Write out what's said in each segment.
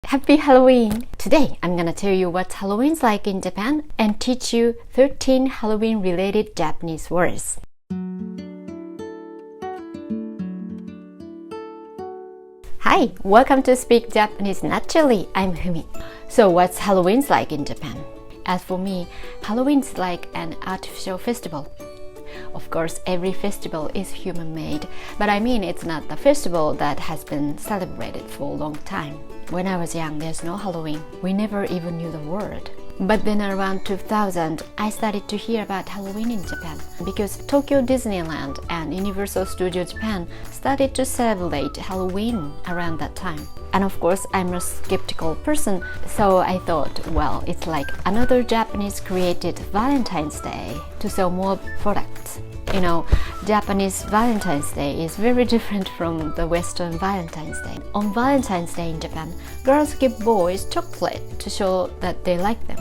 Happy Halloween! Today I'm gonna tell you what Halloween's like in Japan and teach you 13 Halloween related Japanese words. Hi! Welcome to Speak Japanese Naturally. I'm Fumi. So what's Halloween's like in Japan? As for me, Halloween's like an artificial festival. Of course, every festival is human-made, but I mean it's not the festival that has been celebrated for a long time. When I was young, there's no Halloween. We never even knew the word. But then around 2000, I started to hear about Halloween in Japan because Tokyo Disneyland and Universal Studio Japan started to celebrate Halloween around that time. And of course, I'm a skeptical person, so I thought, well, it's like another Japanese created Valentine's Day to sell more products. You know, Japanese Valentine's Day is very different from the Western Valentine's Day. On Valentine's Day in Japan, girls give boys chocolate to show that they like them.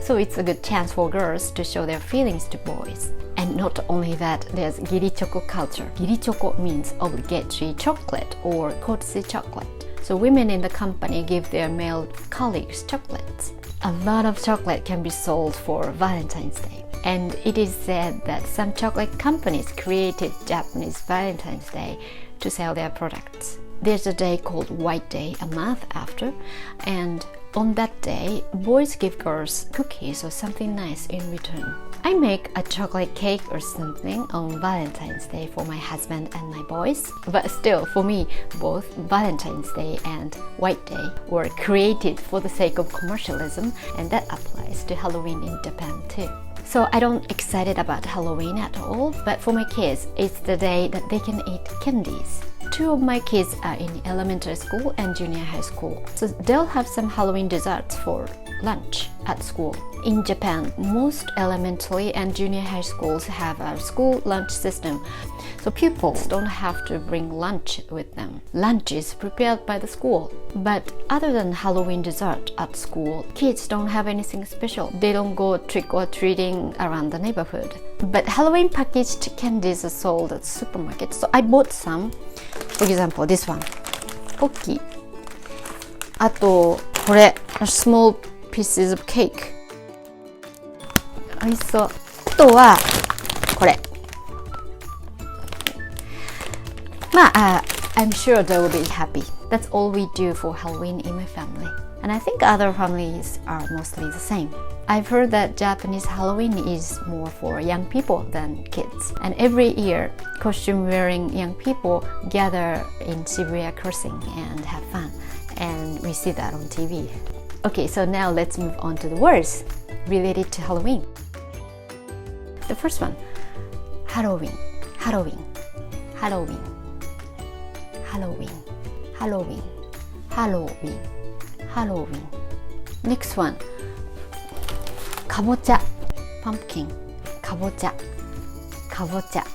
So it's a good chance for girls to show their feelings to boys. And not only that, there's giri-choco culture. Giri-choco means obligatory chocolate or courtesy chocolate. So women in the company give their male colleagues chocolates. A lot of chocolate can be sold for Valentine's Day. And it is said that some chocolate companies created Japanese Valentine's Day to sell their products. There's a day called White Day a month after, and on that day, boys give girls cookies or something nice in return. I make a chocolate cake or something on Valentine's Day for my husband and my boys. But still, for me, both Valentine's Day and White Day were created for the sake of commercialism, and that applies to Halloween in Japan too. So I don't excited about Halloween at all, but for my kids, it's the day that they can eat candies. Two of my kids are in elementary school and junior high school, so they'll have some Halloween desserts for lunch at school. In Japan, most elementary and junior high schools have a school lunch system, so pupils don't have to bring lunch with them. Lunch is prepared by the school. But other than Halloween dessert at school, kids don't have anything special. They don't go trick-or-treating around the neighborhood. But Halloween packaged candies are sold at supermarkets, so I bought some. For example, this one, Pocky. あと、これ、small pieces of cake. 美味しそう。あとは、これ。I'm sure they will be happy. That's all we do for Halloween in my family. And I think other families are mostly the same. I've heard that Japanese Halloween is more for young people than kids. And every year, costume-wearing young people gather in Shibuya Crossing and have fun. And we see that on TV. Okay, so now let's move on to the words related to Halloween. The first one, Halloween, Halloween, Halloween, Halloween, Halloween, Halloween, Halloween. Next one, kabocha, pumpkin, kabocha, kabocha,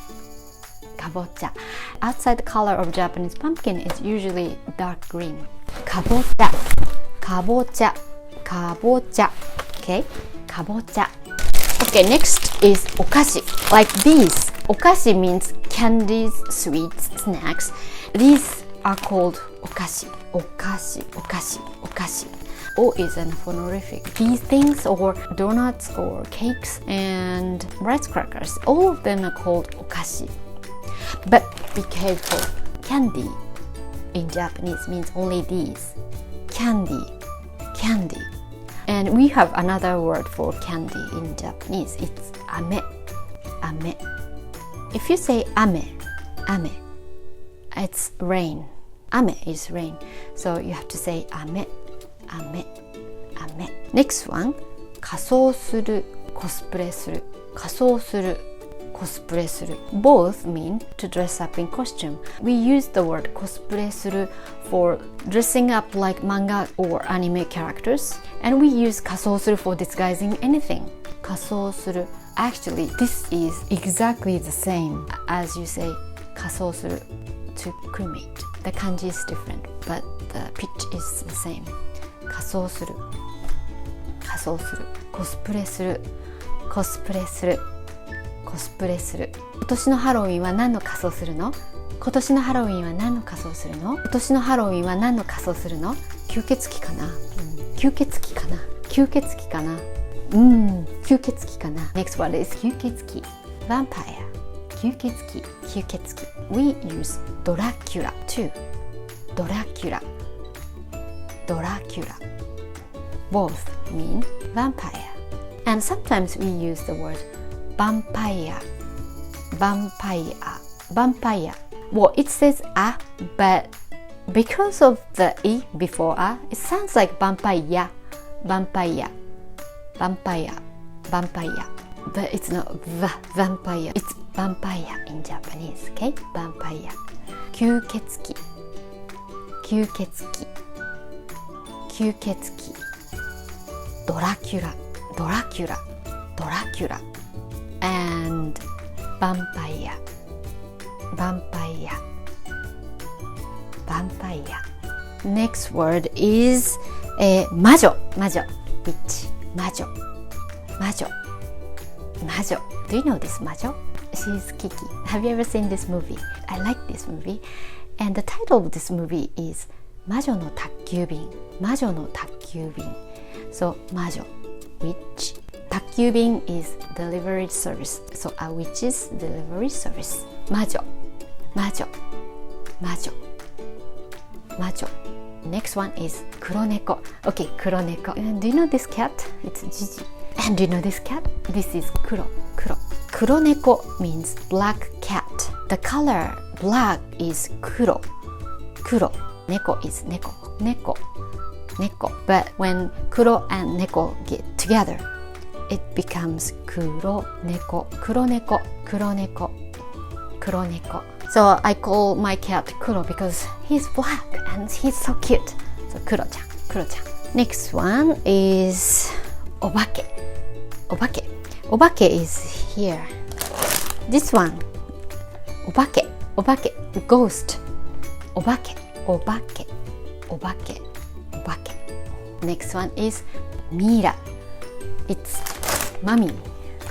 kabocha. Outside the color of Japanese pumpkin is usually dark green. Kabocha, kabocha, kabocha. Okay, kabocha. Okay, next is okashi, like these. Okashi means candies, sweets, snacks. These are called okashi. Okashi, okashi, okashi. O is an honorific. These things, or donuts, or cakes, and rice crackers, all of them are called okashi. But be careful. Candy in Japanese means only these. Candy, candy. And we have another word for candy in Japanese. It's ame, ame. If you say ame, ame, it's rain. Ame is rain. So you have to say ame, ame, ame. Next one, 仮装する、コスプレする。仮装する、コスプレする. Both mean to dress up in costume. We use the word コスプレする for dressing up like manga or anime characters, and we use 仮装する for disguising anything. 仮装する. Actually, this is exactly the same as you say 仮装する to cremate. The kanji is different, but the pitch is the same. 仮装する、仮装する、コスプレする、コスプレする。コスプレする。今年のハロウィンは何の仮装するの？今年のハロウィンは何の仮装するの？今年のハロウィンは何の仮装するの？吸血鬼かな、吸血鬼かな、吸血鬼かな、吸血鬼かな。 Next word is 吸血鬼 Vampire 吸血鬼吸血鬼 We use Dracula too Dracula Dracula Both mean vampire and sometimes we use the word vampire vampire vampire. Well, it says a, but because of the e before a, it sounds like vampire vampire vampire vampire, but it's not vampire, it's vampire in Japanese. Okay, vampire. 吸血鬼吸血鬼吸血鬼ドラキュラドラキュラドラキュラ and vampire vampire vampire. Next word is 魔女魔女 witch 魔女魔女魔女 Do you know this 魔女? She's Kiki. Have you ever seen this movie? I like this movie and the title of this movie is 魔女の宅急便魔女の宅急便 So 魔女 witch 宅急便 is delivery service, so a witch's delivery service. 魔女魔女魔女魔女 Next one is 黒猫 Okay, 黒猫 And do you know this cat? It's Gigi. And do you know this cat? This is 黒黒黒猫 means black cat. The color black is 黒黒猫 is 猫猫猫 But when 黒 and 猫 get together it becomes 黒猫黒猫黒猫黒猫 So I call my cat 黒 because he's black and he's so cute. So 黒ちゃん黒ちゃん Next one is Obake Obake Obake is here. This one Obake Obake ghost Obake Obake Obake Obake Next one is Mira. It's mommy.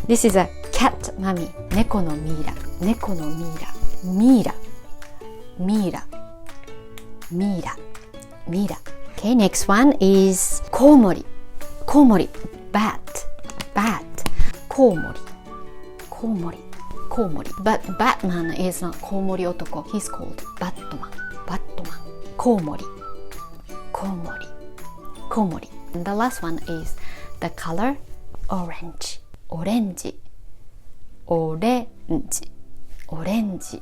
This is a cat mommy. 猫のミイラ猫のミイラミイラミイラミイラミイラ Okay, next one is コウモリコウモリ bat bat コウモリコウモリコウモリ But Batman is not コウモリ男 He's called Batman Batman コウモリコウモリコウモリ And the last one is the color orange オレンジオレンジオレンジ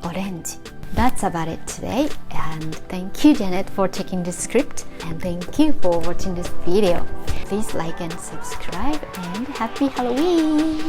オレンジ That's about it today and thank you Janet for checking the script and thank you for watching this video. Please like and subscribe and happy Halloween!